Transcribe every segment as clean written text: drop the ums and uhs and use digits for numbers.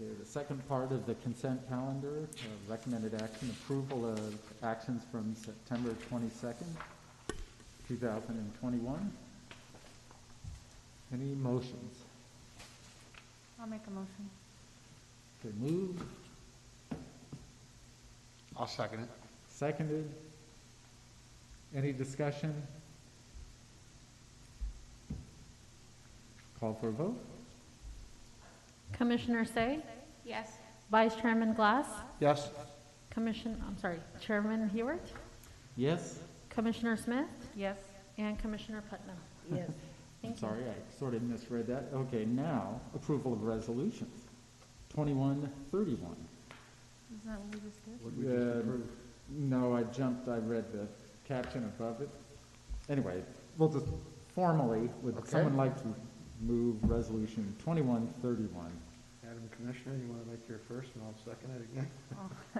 Okay, the second part of the consent calendar, recommended action, approval of actions from September 22nd, 2021. Any motions? I'll make a motion. Okay, moved, I'll second it. seconded. Any discussion? Call for a vote? Commissioner Say, Yes. Vice Chairman Glass, Yes. Chairman Hewart, Yes? Commissioner Smith, Yes. and Commissioner Putnam. Yes. I'm Thank you. sorry, I sort of misread that. Okay, now, approval of resolutions. 2131. Isn't that what we just did? What we just approved. No, I read the caption above it. Anyway, we'll just formally, would Okay. someone like to move resolution 2131? Madam Commissioner, you want to make your first and I'll second it again?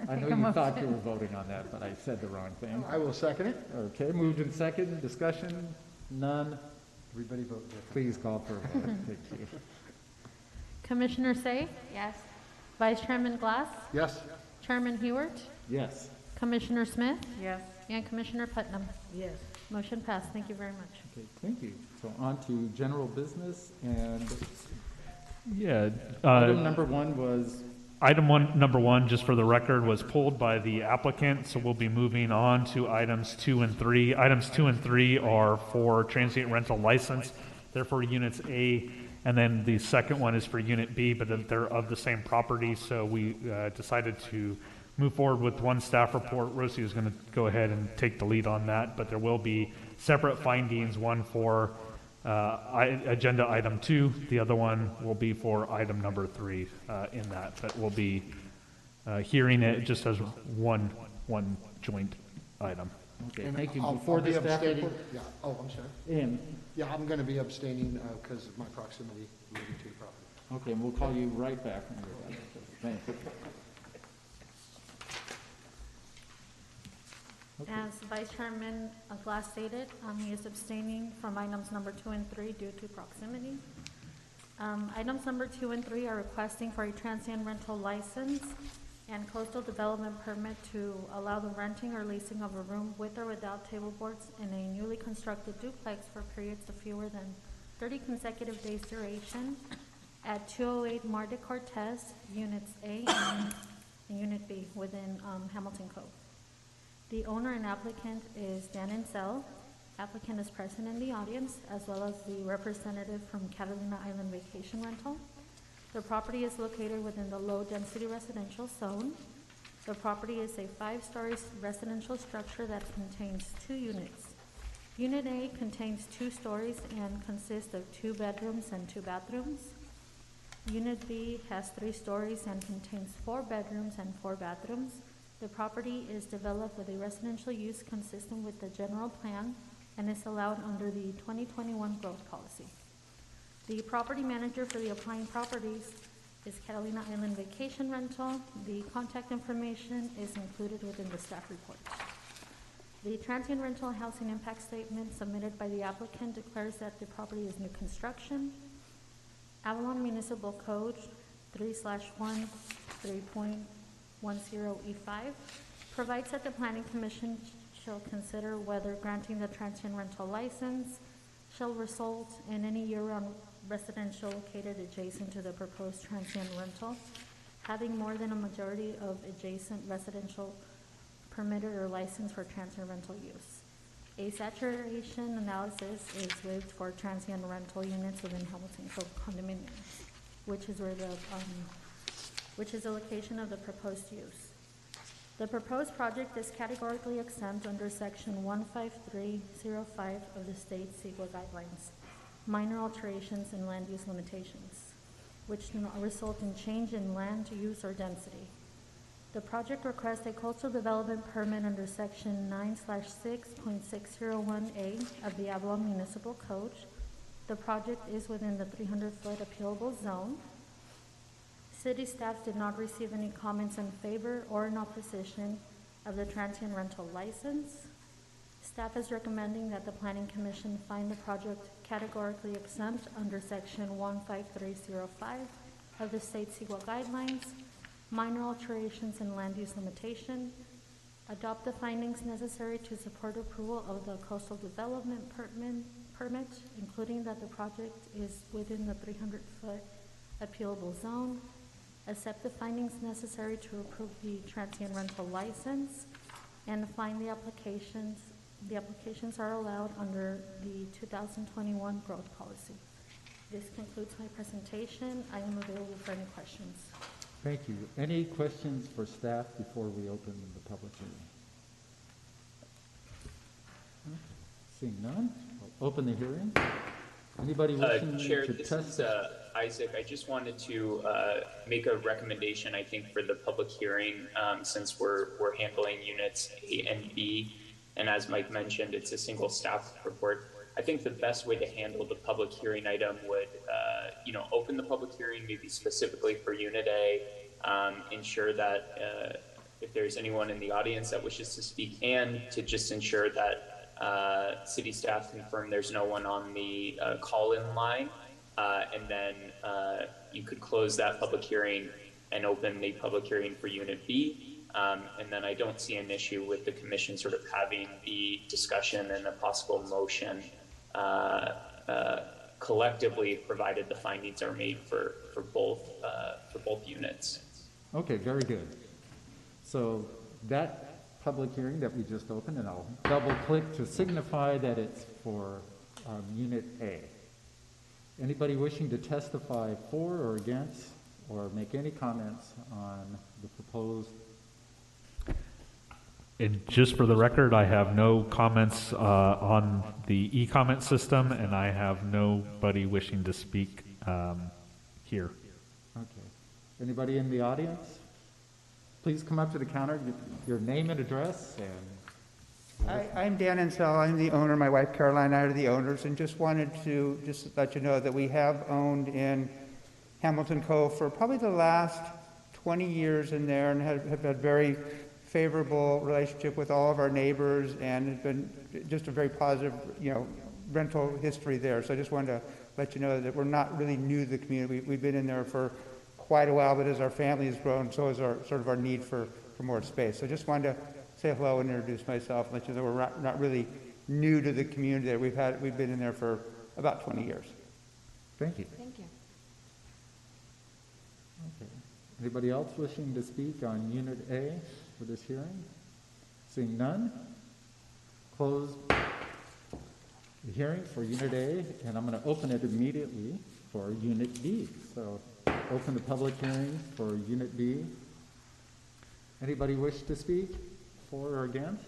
I know you thought you were voting on that, but I said the wrong thing. I will second it. Okay, moved in second, discussion, none. Everybody vote different. Please call for a vote. Thank you. Commissioner Say, Yes. Vice Chairman Glass, Yes. Chairman Hewart, Yes. Commissioner Smith, Yes. and Commissioner Putnam. Yes. Motion passed. Thank you very much. Okay, thank you. So on to general business, and Yeah, item number one was, number one, just for the record, was pulled by the applicant, so we'll be moving on to items 2 and 3. Items 2 and 3 are for transient rental license. They're for units A, and then the second one is for unit B, but they're of the same property, so we decided to move forward with one staff report. Rosie is going to go ahead and take the lead on that, but there will be separate findings, one for agenda item 2, the other one will be for item number 3 in that, but we'll be hearing it just as one joint item. okay, And thank you. I'll Before be the staff abstaining. report. Yeah, oh, I'm sorry. And, Yeah, I'm going to be abstaining because of my proximity related to the property. okay, and we'll call you right back when you're done. Thank you. Okay. As Vice Chairman Glass stated, he is abstaining from items number 2 and 3 due to proximity. Items number 2 and 3 are requesting for a transient rental license and coastal development permit to allow the renting or leasing of a room with or without table boards in a newly constructed duplex for periods of fewer than 30 consecutive days duration at 208 Mar de Cortez, Units A and Unit B within Hamilton Cove. The owner and applicant is Dan Insel. Applicant is present in the audience, as well as the representative from Catalina Island Vacation Rental. The property is located within the low-density residential zone. The property is a 5-story residential structure that contains 2 units. Unit A contains 2 stories and consists of 2 bedrooms and 2 bathrooms. Unit B has 3 stories and contains 4 bedrooms and 4 bathrooms. The property is developed with a residential use consistent with the general plan and is allowed under the 2021 growth policy. The property manager for the applying properties is Catalina Island Vacation Rental. The contact information is included within the staff report. The transient rental housing impact statement submitted by the applicant declares that the property is new construction. Avalon Municipal Code 3/1 3.10E5 provides that the Planning Commission shall consider whether granting the transient rental license shall result in any year-round residential located adjacent to the proposed transient rental, having more than a majority of adjacent residential permitted or licensed for transient rental use. A saturation analysis is waived for transient rental units within Hamilton Cove condominiums, which is where which is the location of the proposed use. The proposed project is categorically exempt under Section 15305 of the state CEQA guidelines, minor alterations in land use limitations, which do not result in change in land use or density. The project requests a coastal development permit under Section 9/6.601A of the Avalon Municipal Code. The project is within the 300-foot appealable zone. City staff did not receive any comments in favor or in opposition of the transient rental license. Staff is recommending that the Planning Commission find the project categorically exempt under Section 15305 of the state CEQA guidelines, minor alterations in land use limitation, adopt the findings necessary to support approval of the coastal development permit, including that the project is within the 300-foot appealable zone, accept the findings necessary to approve the transient rental license, and find the applications. The applications are allowed under the 2021 growth policy. This concludes my presentation. I am available for any questions. Thank you. Any questions for staff before we open the public hearing? Seeing none, I'll open the hearing. Anybody wishing Chair, to this is Isaac. I just wanted to make a recommendation, I think, for the public hearing, since we're handling units A and B. And as Mike mentioned, it's a single staff report. I think the best way to handle the public hearing item would, open the public hearing maybe specifically for Unit A, ensure that if there's anyone in the audience that wishes to speak, and to just ensure that city staff confirm there's no one on the call-in line, and then you could close that public hearing and open the public hearing for Unit B. And then I don't see an issue with the commission sort of having the discussion and a possible motion collectively, provided the findings are made for both units. Okay, very good. So that public hearing that we just opened, and I'll double click to signify that it's for Unit A. Anybody wishing to testify for or against or make any comments on the proposed? And just for the record, I have no comments on the e-comment system, and I have nobody wishing to speak here. Okay. Anybody in the audience? Please come up to the counter, your name and address, and I'm Dan Ansel. I'm the owner. My wife Caroline and I are the owners, and just wanted to let you know that we have owned in Hamilton Cove for probably the last 20 years in there, and have had very favorable relationship with all of our neighbors, and it's been just a very positive, rental history there. So I just wanted to let you know that we're not really new to the community. We've been in there for quite a while, but as our family has grown, so has our need for more space. So I just wanted to say hello and introduce myself, and let you know we're not really new to the community. We've been in there for about 20 years. thank you. Thank you. Okay. Anybody else wishing to speak on Unit A for this hearing? Seeing none, close the hearing for Unit A, and I'm going to open it immediately for Unit B. So open the public hearing for Unit B. Anybody wish to speak for or against?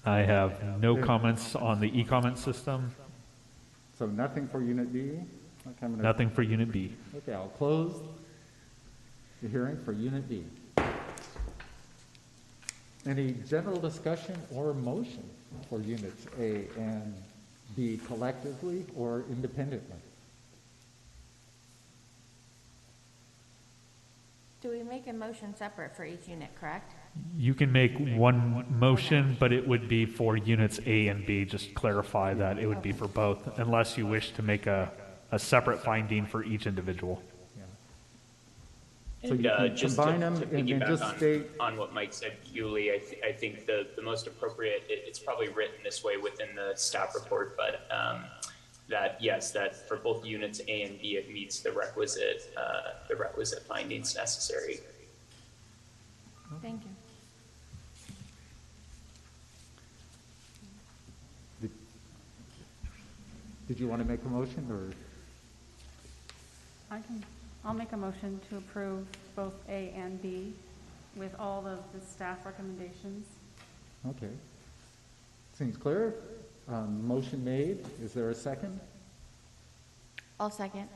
I have no comments on the e-comment system, So nothing for Unit B? Okay, I'm gonna- nothing for Unit B. Okay, I'll close the hearing for Unit B. Any general discussion or motion for Units A and B collectively or independently? Do we make a motion separate for each unit, correct? You can make one motion, but it would be for units A and B. Just clarify that it would be for both, unless you wish to make a separate finding for each individual. So And you can just combine to them and then piggyback just state, on what Mike said, Yuli, I think the most appropriate, it's probably written this way within the staff report, but that yes, that for both units A and B, it meets the requisite findings necessary. Thank you. did you want to make a motion or? I'll make a motion to approve both A and B with all of the staff recommendations. Okay. Seems clear. Motion made. Is there a second? I'll second.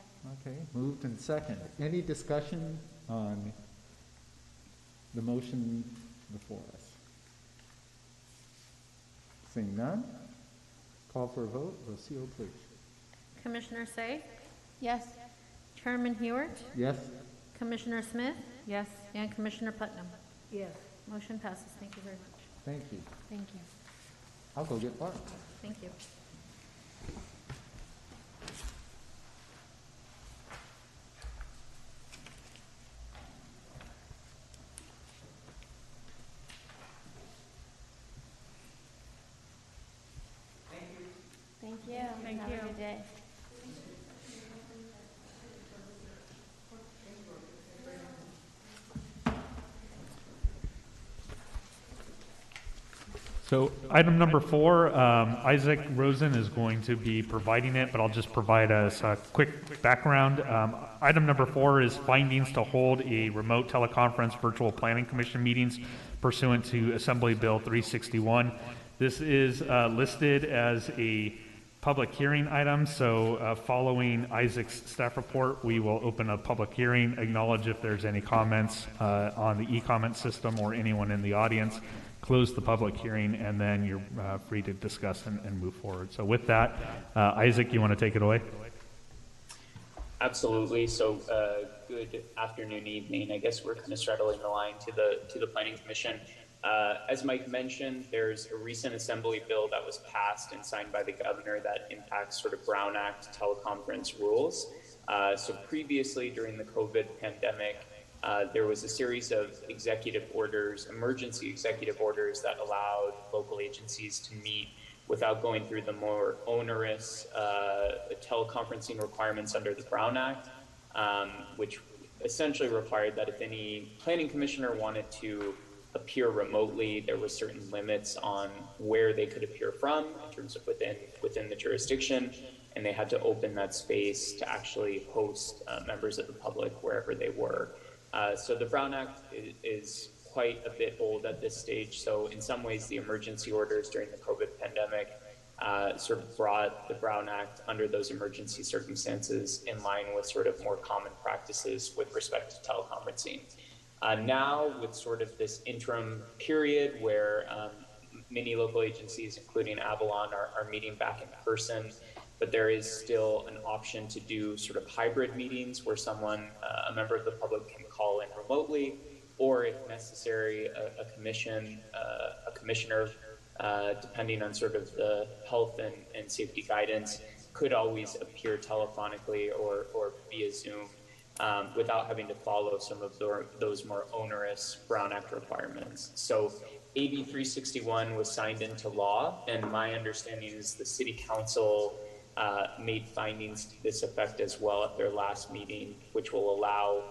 Okay, moved and second. Any discussion on the motion before us? Seeing none, call for a vote. Rocio, please. Commissioner Say, Yes. Chairman Hewart, Yes? Commissioner Smith, Yes. and Commissioner Putnam. Yes. Motion passes. Thank you very much. Thank you. Thank you. I'll go get Bart. Thank you. So item number 4, Isaac Rosen is going to be providing it, but I'll just provide us a quick background. Item number 4 is findings to hold a remote teleconference virtual planning commission meetings pursuant to Assembly Bill 361. This is listed as a public hearing item, so following Isaac's staff report, we will open a public hearing, acknowledge if there's any comments on the e-comment system or anyone in the audience, close the public hearing, and then you're free to discuss and move forward. So with that, Isaac, you want to take it away? Absolutely. So, good afternoon, evening. I guess we're kind of straddling the line to the Planning Commission. As Mike mentioned, there's a recent Assembly bill that was passed and signed by the governor that impacts sort of Brown Act teleconference rules. So previously, during the COVID pandemic, there was a series of executive orders, emergency executive orders that allowed local agencies to meet without going through the more onerous teleconferencing requirements under the Brown Act, which essentially required that if any planning commissioner wanted to appear remotely, there were certain limits on where they could appear from in terms of within the jurisdiction, and they had to open that space to actually host members of the public wherever they were. So the Brown Act is quite a bit old at this stage. So in some ways, the emergency orders during the COVID pandemic sort of brought the Brown Act under those emergency circumstances in line with sort of more common practices with respect to teleconferencing. Now, with sort of this interim period where many local agencies, including Avalon, are meeting back in person, but there is still an option to do sort of hybrid meetings where someone, a member of the public, can call in remotely, or if necessary, a commissioner, depending on sort of the health and safety guidance, could always appear telephonically or via Zoom without having to follow some of those more onerous Brown Act requirements. So AB 361 was signed into law, and my understanding is the City Council made findings to this effect as well at their last meeting, which will allow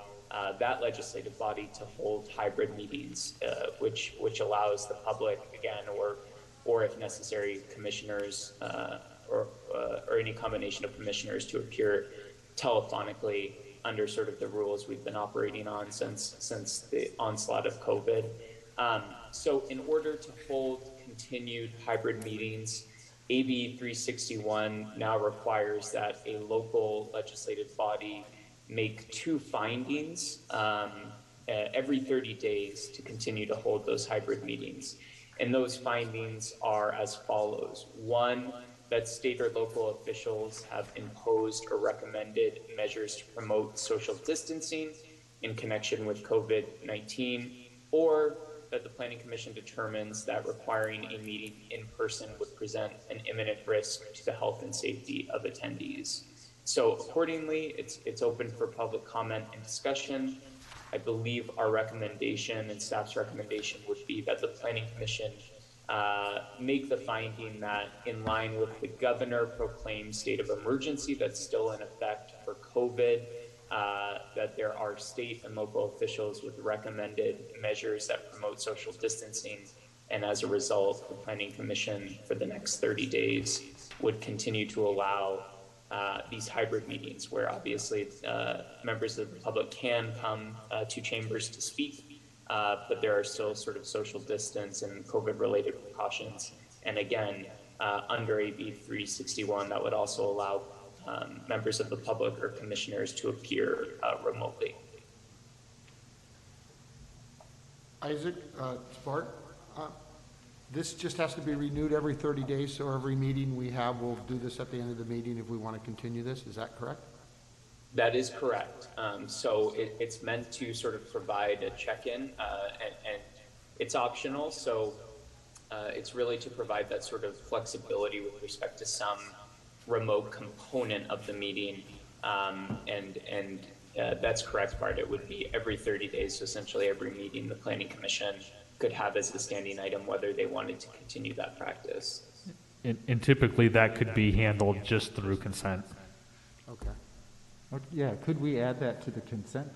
that legislative body to hold hybrid meetings, which allows the public, again, or if necessary, commissioners or any combination of commissioners to appear telephonically under sort of the rules we've been operating on since the onslaught of COVID. So in order to hold continued hybrid meetings, AB 361 now requires that a local legislative body make 2 findings every 30 days to continue to hold those hybrid meetings. And those findings are as follows. 1, that state or local officials have imposed or recommended measures to promote social distancing in connection with COVID-19, or that the Planning Commission determines that requiring a meeting in person would present an imminent risk to the health and safety of attendees. So accordingly, it's open for public comment and discussion. I believe our recommendation and staff's recommendation would be that the Planning Commission make the finding that in line with the governor proclaimed state of emergency that's still in effect for COVID, that there are state and local officials with recommended measures that promote social distancing, and as a result, the Planning Commission for the next 30 days would continue to allow these hybrid meetings where obviously members of the public can come to chambers to speak, but there are still sort of social distance and COVID-related precautions. And again, under AB 361, that would also allow members of the public or commissioners to appear remotely. Isaac, Bart, this just has to be renewed every 30 days, so every meeting we have, we'll do this at the end of the meeting if we want to continue this. Is that correct? That is correct. So it's meant to sort of provide a check-in, and it's optional. So it's really to provide that sort of flexibility with respect to some remote component of the meeting. And that's correct, Bart. It would be every 30 days. So essentially every meeting the Planning Commission could have as a standing item whether they wanted to continue that practice. And typically that could be handled just through consent. Okay. Yeah, could we add that to the consent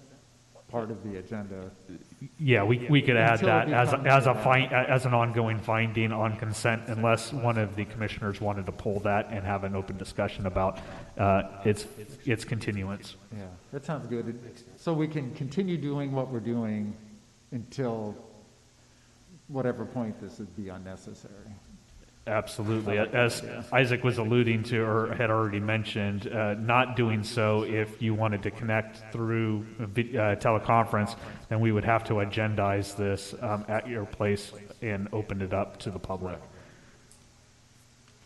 part of the agenda. Yeah, we could add Until that it as becomes as an ongoing finding on consent, unless one of the commissioners wanted to pull that and have an open discussion about its continuance. Yeah, that sounds good. So we can continue doing what we're doing until whatever point this would be unnecessary. Absolutely. As Isaac was alluding to or had already mentioned, not doing so if you wanted to connect through teleconference, then we would have to agendize this at your place and open it up to the public.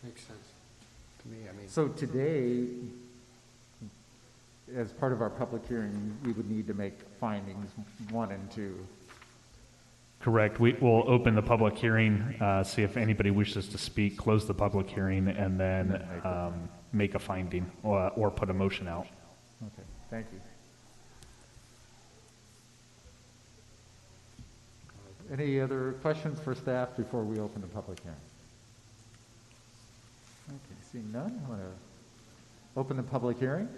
Makes sense to me, I mean. So today, as part of our public hearing, we would need to make findings 1 and 2. Correct. We will open the public hearing, see if anybody wishes to speak, close the public hearing, and then make a finding or put a motion out. Okay, thank you. Any other questions for staff before we open the public hearing? Okay, seeing none, I want to open the public hearing.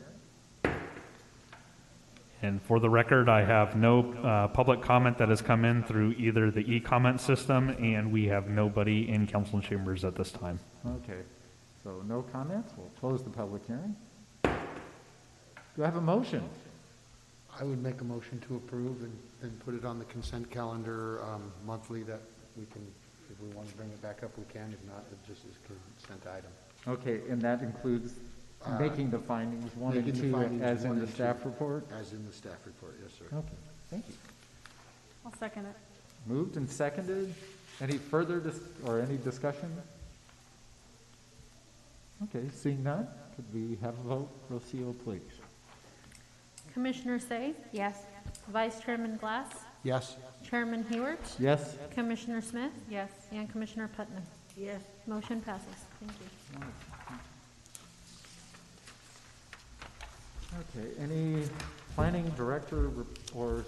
And for the record, I have no public comment that has come in through either the e-comment system, and we have nobody in council chambers at this time. Okay, so no comments, we'll close the public hearing. Do I have a motion? I would make a motion to approve and put it on the consent calendar monthly, that we can, if we want to bring it back up, we can. If not, it just is a consent item. Okay, and that includes making the findings 1 and Making the 2 findings as in 1 the and staff 2. report? As in the staff report, yes, sir. Okay, thank you. I'll second it. Moved and seconded. Any further or any discussion? Okay, seeing none, could we have a vote? Rocio, please. Commissioner Say, Yes. Vice Chairman Glass, Yes, Chairman Hewart, Yes? Commissioner Smith, Yes. and Commissioner Putnam. Yes. Motion passes. Thank you. Okay, any planning director or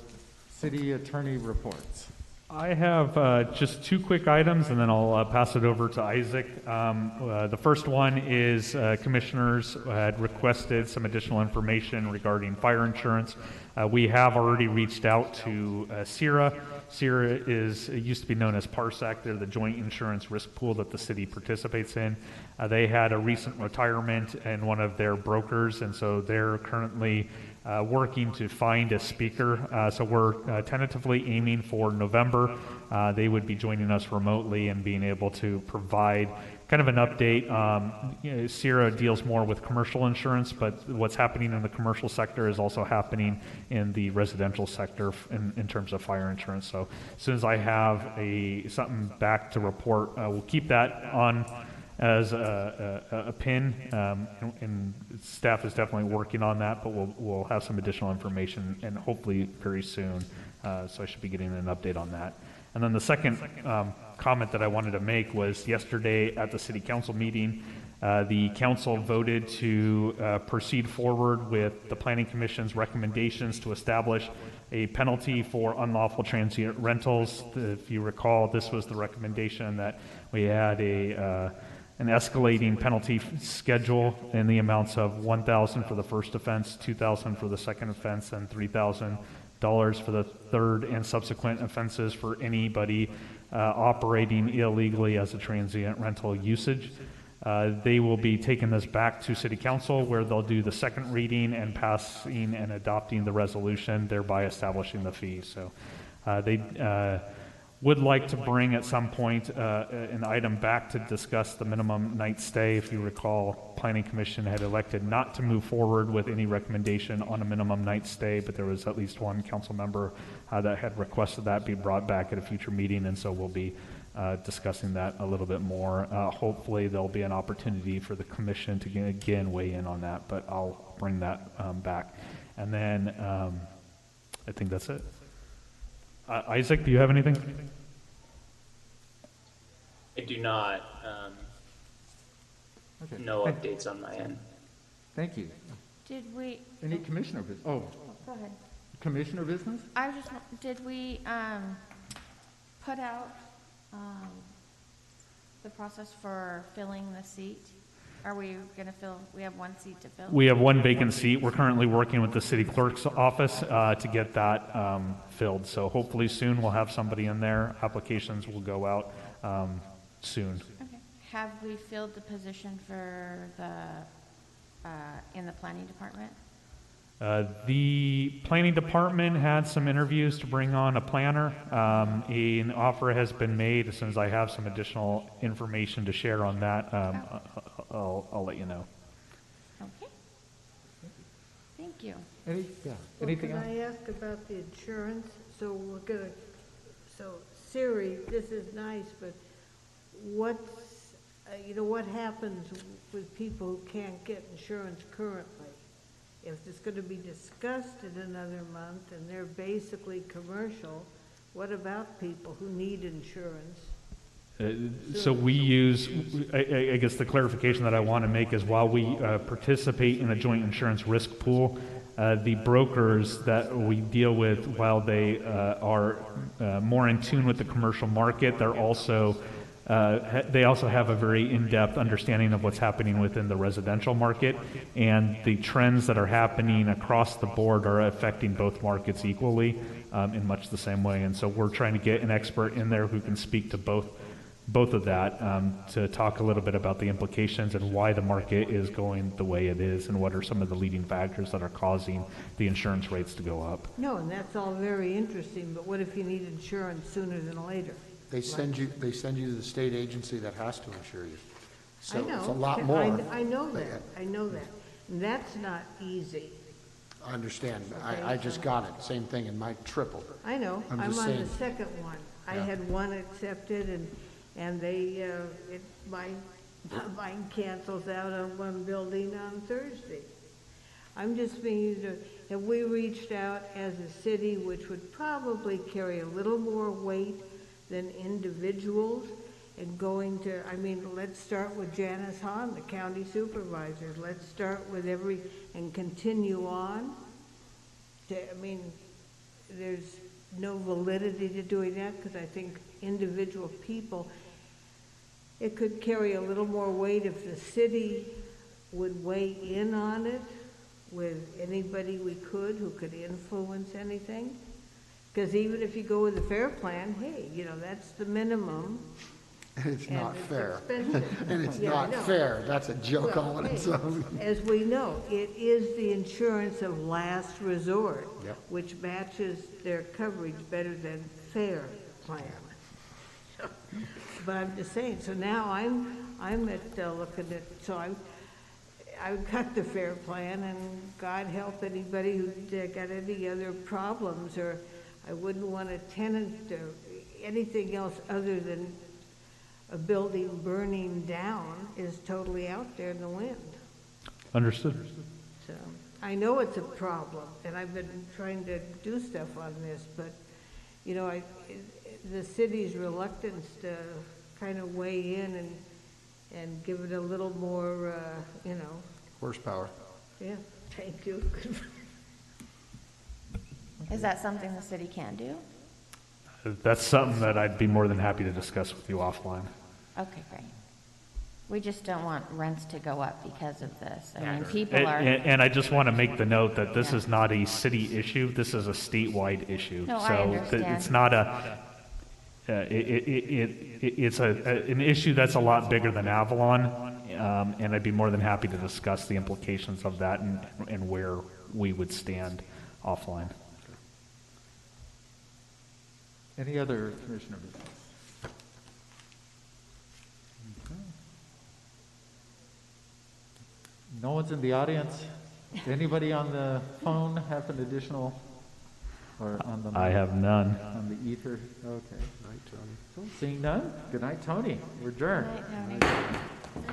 city attorney reports? I have just 2 quick items, and then I'll pass it over to Isaac. The first one is commissioners had requested some additional information regarding fire insurance. We have already reached out to CIRA. CIRA used to be known as PARSAC. They're the joint insurance risk pool that the city participates in. They had a recent retirement in one of their brokers, and so they're currently working to find a speaker. So we're tentatively aiming for November. They would be joining us remotely and being able to provide kind of an update. CIRA deals more with commercial insurance, but what's happening in the commercial sector is also happening in the residential sector in terms of fire insurance. So as soon as I have something back to report, we'll keep that on as a pin, and staff is definitely working on that, but we'll have some additional information, and hopefully very soon, so I should be getting an update on that. And then the second comment that I wanted to make was yesterday at the city council meeting, the council voted to proceed forward with the planning commission's recommendations to establish a penalty for unlawful transient rentals. If you recall, this was the recommendation that we had an escalating penalty schedule in the amounts of $1,000 for the first offense, $2,000 for the second offense, and $3,000 for the third and subsequent offenses for anybody operating illegally as a transient rental usage. They will be taking this back to City Council, where they'll do the second reading and passing and adopting the resolution, thereby establishing the fee. So they would like to bring at some point an item back to discuss the minimum night stay. If you recall, Planning Commission had elected not to move forward with any recommendation on a minimum night stay, but there was at least one council member that had requested that be brought back at a future meeting, and so we'll be discussing that a little bit more. Hopefully there'll be an opportunity for the commission to again weigh in on that, but I'll bring that back. And then I think that's it. Isaac, do you have anything? I do not. Okay. No updates on my end. Thank you. Did we, Any commissioner business? Oh, go ahead. commissioner business? I was just, did we put out the process for filling the seat? are we gonna fill, we have one seat to fill? We have one vacant seat. We're currently working with the city clerk's office to get that filled. So hopefully soon we'll have somebody in there. Applications will go out soon. Okay. Have we filled the position for the, in the planning department? The planning department had some interviews to bring on a planner. An offer has been made. As soon as I have some additional information to share on that, I'll let you know. Okay. Thank you. Anything else? Can I ask about the insurance? So we're gonna, so Siri, this is nice, but what's, what happens with people who can't get insurance currently? If it's gonna be discussed in another month and they're basically commercial, what about people who need insurance? So we use, I guess the clarification that I want to make is while we participate in a joint insurance risk pool, the brokers that we deal with, while they are more in tune with the commercial market, they also have a very in-depth understanding of what's happening within the residential market, and the trends that are happening across the board are affecting both markets equally in much the same way. And so we're trying to get an expert in there who can speak to both of that to talk a little bit about the implications and why the market is going the way it is and what are some of the leading factors that are causing the insurance rates to go up. No, and that's all very interesting, but what if you need insurance sooner than later? They send you to the state agency that has to insure you. So I know. it's a lot more. I know that, And that's not easy. I understand. Okay, I just got it. Same thing, and mine tripled. I know, I'm I'm just on the saying. second one. I Yeah. had one accepted and they, mine cancels out on one building on Thursday. I'm just being, have we reached out as a city, which would probably carry a little more weight than individuals, and going to, let's start with Janice Hahn, the county supervisor. Let's start with and continue on. There's no validity to doing that, because I think individual people, it could carry a little more weight if the city would weigh in on it with anybody we could who could influence anything. Because even if you go with the FAIR plan, hey, that's the minimum. And it's not fair. Expensive. And it's Yeah, I not know. fair. That's a joke Well, all on its hey, own. As we know, it is the insurance of last resort, Yep. which matches their coverage better than FAIR plan. But I'm just saying, so now I'm at looking at, so I've got the FAIR plan, and God help anybody who got any other problems, or I wouldn't want a tenant or anything else other than a building burning down is totally out there in the wind. Understood. So I know it's a problem, and I've been trying to do stuff on this, but, the city's reluctance to kind of weigh in and give it a little more, Horsepower. yeah, thank you. Is that something the city can do? That's something that I'd be more than happy to discuss with you offline. Okay, great. We just don't want rents to go up because of this. And, People are, and I just want to make the note that this Yeah. is not a city issue. This is a statewide issue. No, I So understand. it's not it's an issue that's a lot bigger than Avalon, and I'd be more than happy to discuss the implications of that and where we would stand offline. Any other commissioner business? Okay. No one's in the audience. Anybody on the phone have an additional, or on the? I have none. On the ether, okay. Right, Tony? Seeing none, good night, Tony. We're adjourned. Right, Tony?